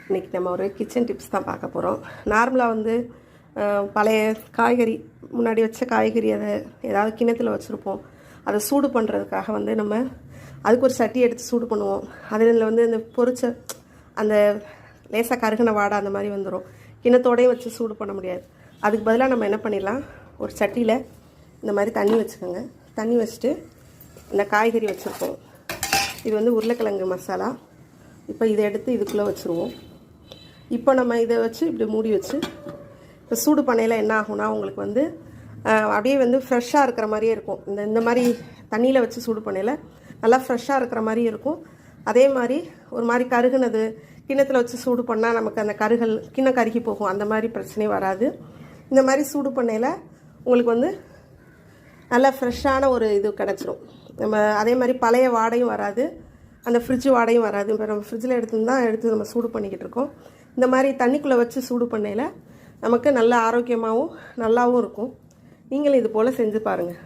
இன்றைக்கி நம்ம ஒரு கிச்சன் டிப்ஸ் தான் பார்க்க போகிறோம். நார்மலாக வந்து பழைய காய்கறி, முன்னாடி வச்ச காய்கறி அதை ஏதாவது கிண்ணத்தில் வச்சுருப்போம். அதை சூடு பண்ணுறதுக்காக வந்து நம்ம அதுக்கு ஒரு சட்டி எடுத்து சூடு பண்ணுவோம். அதில் வந்து இந்த பொரிச்ச அந்த லேசாக கருகின வாடை அந்த மாதிரி வந்துடும். கிண்ணத்தோடையும் வச்சு சூடு பண்ண முடியாது. அதுக்கு பதிலாக நம்ம என்ன பண்ணிடலாம், ஒரு சட்டியில் இந்த மாதிரி தண்ணி வச்சுக்கோங்க. தண்ணி வச்சுட்டு இந்த காய்கறி வச்சுருப்போம். இது வந்து உருளைக்கிழங்கு மசாலா. இப்போ இதை எடுத்து இதுக்குள்ளே வச்சுருவோம். இப்போ நம்ம இதை வச்சு இப்படி மூடி வச்சு இப்போ சூடு பண்ணையில் என்ன ஆகும்னா, உங்களுக்கு வந்து அப்படியே வந்து ஃப்ரெஷ்ஷாக இருக்கிற மாதிரியே இருக்கும். இந்த மாதிரி தண்ணியில் வச்சு சூடு பண்ணையில் நல்லா ஃப்ரெஷ்ஷாக இருக்கிற மாதிரி இருக்கும். அதே மாதிரி ஒரு மாதிரி கருகுனது கிண்ணத்தில் வச்சு சூடு பண்ணால் நமக்கு அந்த கிண்ணம் கருகி போகும். அந்த மாதிரி பிரச்சனையும் வராது. இந்த மாதிரி சூடு பண்ணையில் உங்களுக்கு வந்து நல்லா ஃப்ரெஷ்ஷான ஒரு இது கிடச்சிரும். நம்ம அதே மாதிரி பழைய வாடையும் வராது, அந்த ஃப்ரிட்ஜ் வாடையும் வராது. இப்போ நம்ம ஃப்ரிட்ஜில் எடுத்து நம்ம சூடு பண்ணிக்கிட்டு இருக்கோம். இந்த மாதிரி தண்ணிக்குள்ளே வச்சு சூடு பண்ணையில் நமக்கு நல்ல ஆரோக்கியமாகவும் நல்லாவும் இருக்கும். நீங்களும் இது போல் செஞ்சு பாருங்கள்.